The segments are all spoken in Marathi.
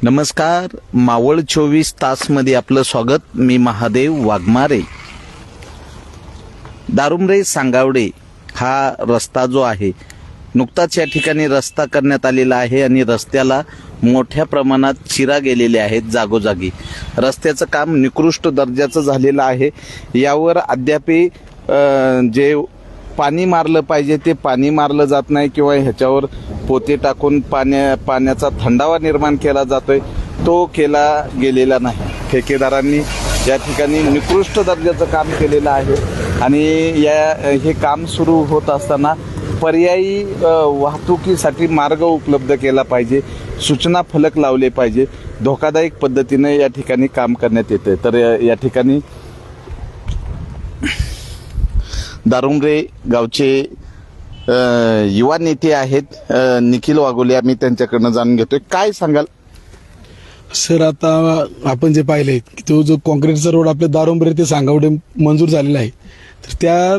नमस्कार, मावळ 24 तासमध्ये आपलं स्वागत. मी महादेव वाघमारे. दारुमरे सांगावडे हा रस्ता जो आहे, नुकताच या ठिकाणी रस्ता करण्यात आलेला आहे आणि रस्त्याला मोठ्या प्रमाणात चिरा गेलेले आहेत. जागोजागी रस्त्याचं काम निकृष्ट दर्जाचं झालेलं आहे. यावर अद्याप जे पाणी मारलं पाहिजे ते पाणी मारलं जात नाही किंवा ह्याच्यावर पोते टाकून पाण्याचा थंडावा निर्माण केला जातोय, तो केला गेलेला नाही. ठेकेदारांनी या ठिकाणी निकृष्ट दर्जाचं काम केलेलं आहे आणि हे काम सुरू होत असताना पर्यायी वाहतुकीसाठी मार्ग उपलब्ध केला पाहिजे, सूचना फलक लावले पाहिजे. धोकादायक पद्धतीने या ठिकाणी काम करण्यात येते. तर या ठिकाणी दारुमरे गावचे युवा नेते आहेत निखिल वाघोले, आम्ही त्यांच्याकडनं जाणून घेतोय. काय सांगाल सर? आता आपण जे पाहिले की तो जो कॉन्क्रीटचा रोड आपल्या दारुमरे ते सांगावडे मंजूर झालेला आहे, तर त्या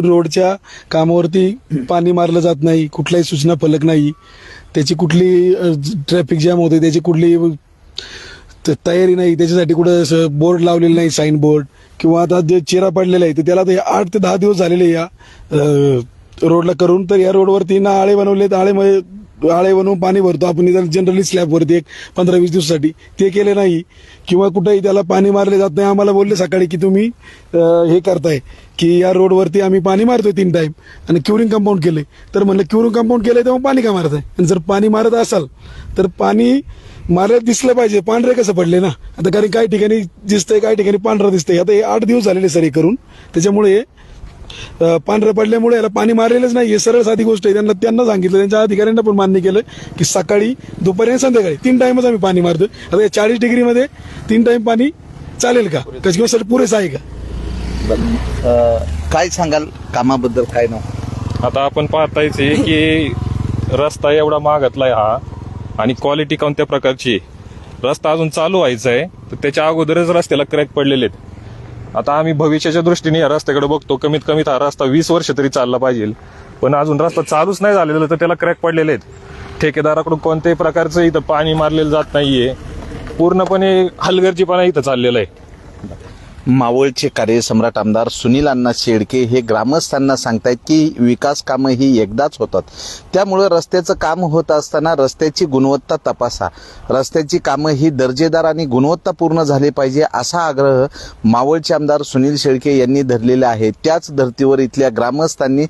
रोडच्या कामावरती पाणी मारलं जात नाही, कुठलाही सूचना फलक नाही, त्याची कुठली ट्रॅफिक जॅम होते त्याची कुठली तयारी नाही, त्याच्यासाठी कुठं बोर्ड लावलेलं नाही, साईन बोर्ड, किंवा आता जे चिरा पडलेला आहे तर त्याला ते 8 ते 10 दिवस झालेले या रोडला करून. तर या रोडवरती ना आळे बनवलेत, आळे बनवून पाणी भरतो आपण जनरली स्लॅबवरती एक 15-20 दिवसासाठी, ते केले नाही. किंवा कुठेही त्याला पाणी मारले जात नाही. आम्हाला बोलले सकाळी की तुम्ही हे करताय की या रोडवरती आम्ही पाणी मारतोय 3 टाइम आणि क्युरिंग कंपाऊंड केले. तर म्हणलं क्युरिंग कंपाऊंड केलंय तेव्हा पाणी का मारताय? आणि जर पाणी मारत असाल तर पाणी मारत दिसलं पाहिजे, पांढरे कसं पडले ना आता, कारण काही ठिकाणी दिसतंय काही ठिकाणी पांढरं दिसतंय. आता हे 8 दिवस झालेले सर हे करून, त्याच्यामुळे पांढरं पडल्यामुळे याला पाणी मारलेलंच नाही. हे सरळ साधी गोष्ट आहे. त्यांना सांगितलं, त्यांच्या अधिकाऱ्यांना पण मान्य केलं की सकाळी, दुपारी आणि संध्याकाळी 3 टाइमच आम्ही पाणी मारतो. आता या 40 डिग्रीमध्ये 3 टाइम पाणी चालेल का? किंवा सर पुरेसं आहे का? काय सांगाल कामाबद्दल? काय नाव आता आपण पाहतायच की रस्ता एवढा महागातलाय हा, आणि क्वालिटी कोणत्या प्रकारची. रस्ता अजून चालू व्हायचा आहे, तर त्याच्या अगोदरच रस्त्याला क्रॅक पडलेले आहेत. आता आम्ही भविष्याच्या दृष्टीने या रस्त्याकडे बघतो. कमीत कमी हा रस्ता 20 वर्ष तरी चालला पाहिजे, पण अजून रस्ता चालूच नाही झालेला, तर त्याला क्रॅक पडलेले आहेत. ठेकेदाराकडून कोणत्याही प्रकारचं इथं पाणी मारलेलं जात नाहीये. पूर्णपणे हलगर्जीपणा इथं चाललेला आहे. मावळचे कार्यसम्राट आमदार सुनील अण्णा शेळके हे ग्रामस्थांना सांगतायत की विकास कामं ही एकदाच होतात, त्यामुळे रस्त्याचं काम होत असताना रस्त्याची गुणवत्ता तपासा. रस्त्याची कामं ही दर्जेदार आणि गुणवत्तापूर्ण झाले पाहिजे, असा आग्रह मावळचे आमदार सुनील शेळके यांनी धरलेला आहे. त्याच धर्तीवर इथल्या ग्रामस्थांनी,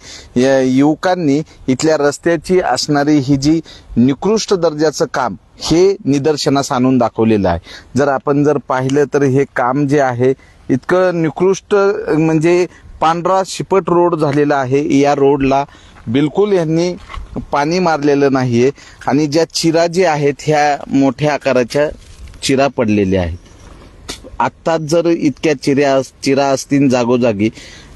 युवकांनी इथल्या रस्त्याची असणारी ही जी निकृष्ट दर्जाचं काम हे निदर्शनास आणून दाखवलेलं आहे. जर पाहिलं तर हे काम जे आहे इतकं निकृष्ट, म्हणजे पांढरा शिपट रोड झालेला आहे. या रोडला बिलकुल यांनी पाणी मारलेलं नाहीये आणि ज्या चिरा जे आहेत ह्या मोठ्या आकाराच्या चिरा पडलेल्या आहेत. आत्ताच जर इतक्या चिरा असतील जागोजागी,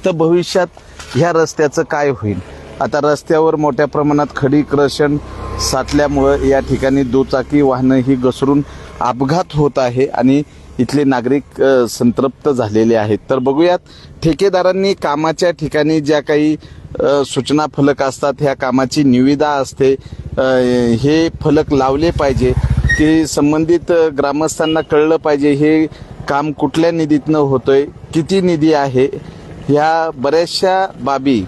तर भविष्यात ह्या रस्त्याचं काय होईल? आता रस्त्यावर मोठ्या प्रमाणात खडीकरण साठल्यामुळं या ठिकाणी दुचाकी वाहनं ही घसरून अपघात होत आहे आणि इथले नागरिक संतप्त झालेले आहेत. तर बघूयात, ठेकेदारांनी कामाच्या ठिकाणी ज्या काही सूचना फलक असतात, ह्या कामाची निविदा असते, हे फलक लावले पाहिजे. ते संबंधित ग्रामस्थांना कळलं पाहिजे हे काम कुठल्या निधीतनं होतोय, किती निधी आहे, ह्या बऱ्याचशा बाबी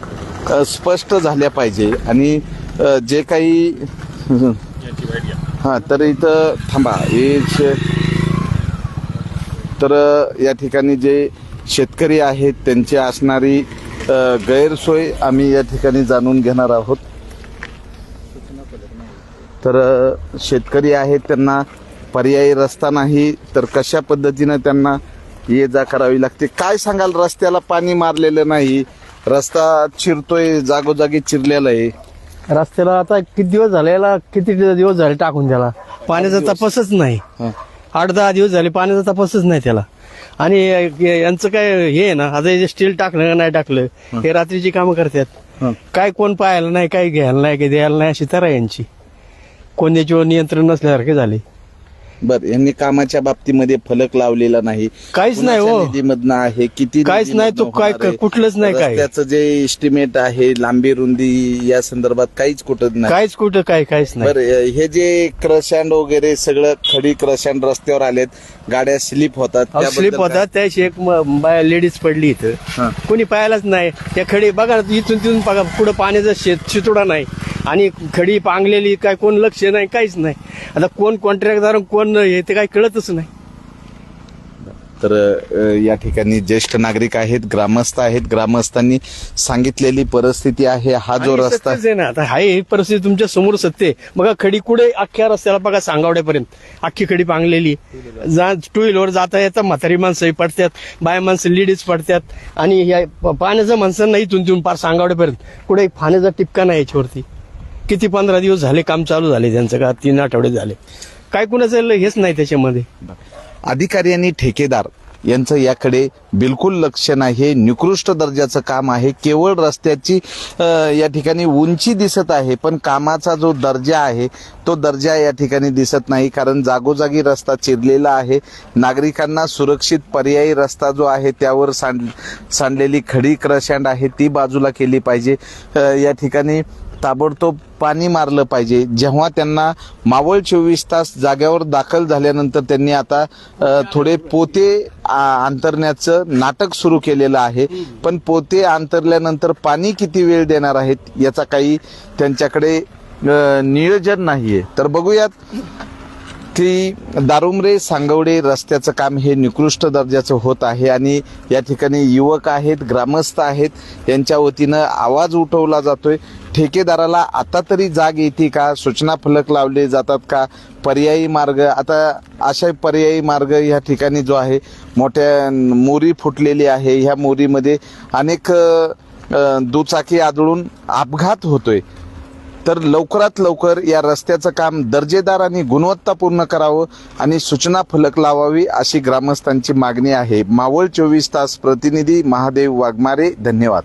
स्पष्ट झाल्या पाहिजे. आणि जे काही तर इथं थांबा, तर या ठिकाणी जे शेतकरी आहेत त्यांची असणारी गैरसोय आम्ही या ठिकाणी जाणून घेणार आहोत. तर शेतकरी आहेत, त्यांना पर्यायी रस्ता नाही, तर कशा पद्धतीनं त्यांना ये जा करावी लागते. काय सांगाल? रस्त्याला पाणी मारलेलं नाही, रस्ता चिरतोय, जागोजागी चिरलेला आहे. रस्त्याला आता किती दिवस झाले टाकून, त्याला पाण्याचा तपासच नाही. 8-10 दिवस झाले पाण्याचा तपासच नाही त्याला. आणि यांचं काय हे आहे ना, आता जे स्टील टाकलं का नाही टाकलं, हे रात्रीची कामं करतात. काय कोण पाहायला नाही, काय घ्यायला नाही, काय द्यायला नाही, अशी तर यांची कोण याच्यावर नियंत्रण नसल्यासारखे झाले. बर, यांनी कामाच्या बाबतीमध्ये फलक लावलेला नाही, काहीच नाही हो. कुणाच्या निधीमधनं आहे, किती काहीच नाही, तो निधीमधनं काय होणार आहे? कुठलंच नाही काय. रस्त्याचं जे एस्टिमेट आहे लांबी रुंदी या संदर्भात काहीच कुठं नाही. काहीच कुठं काहीच नाही. बर, हे जे क्रशांड वगैरे सगळं खडी क्रशांड रस्त्यावर आलेत, गाड्या स्लिप होतात, त्याबद्दल स्लिप काय? होतात, त्याची एक लेडीज पडली इथं. हा. कोणी पाहायलाच नाही. त्या खडी बघा ना, इथून तिथून बघा, पुढं पाण्याचा शितोडा नाही आणि खडी पांगलेली, काय कोण लक्ष नाही, काहीच नाही. आता कोण कॉन्ट्रॅक्टदार कोण हे ते काही कळतच नाही. तर या ठिकाणी ज्येष्ठ नागरिक आहेत, ग्रामस्थ आहेत, ग्रामस्थांनी सांगितलेली परिस्थिती आहे. हा जो आणि रस्ता सत्यच आहे ना, आता हाय ही परिस्थिती तुमच्या समोर सत्य आहे. बघा खडी कुठे अख्ख्या रस्त्याला बघा, सांगावड्यापर्यंत अख्खी खडी पांगलेली. टू व्हीलर जाता येता म्हातारी माणसंही पडतात, बाया माणसं लेडीज पडतात आणि ह्या पाण्याचं माणसं नाही इथून तिथून पार सांगावड्यापर्यंत कुठे पाण्याचा टिपका नाही याच्यावरती. किती 15 दिवस झाले काम चालू झाले त्यांचं, का 3 आठवडे झाले, काय कुणाचं हेच नाही त्याच्यामध्ये. अधिकारी आणि ठेकेदार यांचं याकडे बिलकुल लक्ष नाही. हे निकृष्ट दर्जाचं काम आहे. केवळ रस्त्याची या ठिकाणी उंची दिसत आहे, पण कामाचा जो दर्जा आहे तो दर्जा या ठिकाणी दिसत नाही. कारण जागोजागी रस्ता चिरलेला आहे. नागरिकांना सुरक्षित पर्यायी रस्ता जो आहे त्यावर सांडलेली खडी क्रशांड आहे ती बाजूला केली पाहिजे. या ठिकाणी ताबडतोब पाणी मारलं पाहिजे. जेव्हा त्यांना मावळ 24 तास जाग्यावर दाखल झाल्यानंतर त्यांनी आता थोडे पोते अंतरण्याचं नाटक सुरू केलेलं आहे. पण पोते अंतरल्यानंतर पाणी किती वेळ देणार आहेत याचा काही त्यांच्याकडे नियोजन नाहीये. तर बघूयात की दारुमरे सांगवडे रस्त्याचं काम हे निकृष्ट दर्जाचं होत आहे आणि या ठिकाणी युवक आहेत, ग्रामस्थ आहेत, यांच्या वतीनं आवाज उठवला जातोय. ठेकेदाराला आता तरी जाग येते का? सूचना फलक लावले जातात का? पर्यायी मार्ग, आता अशा पर्यायी मार्ग या ठिकाणी जो आहे, मोठ्या मोरी फुटलेली आहे. ह्या मोरीमध्ये अनेक दुचाकी आदळून अपघात होतोय. तर लवकरात लवकर या रस्त्याचं काम दर्जेदार आणि गुणवत्तापूर्ण करावं आणि सूचना फलक लावावी अशी ग्रामस्थांची मागणी आहे. मावळ 24 तास प्रतिनिधी महादेव वाघमारे, धन्यवाद.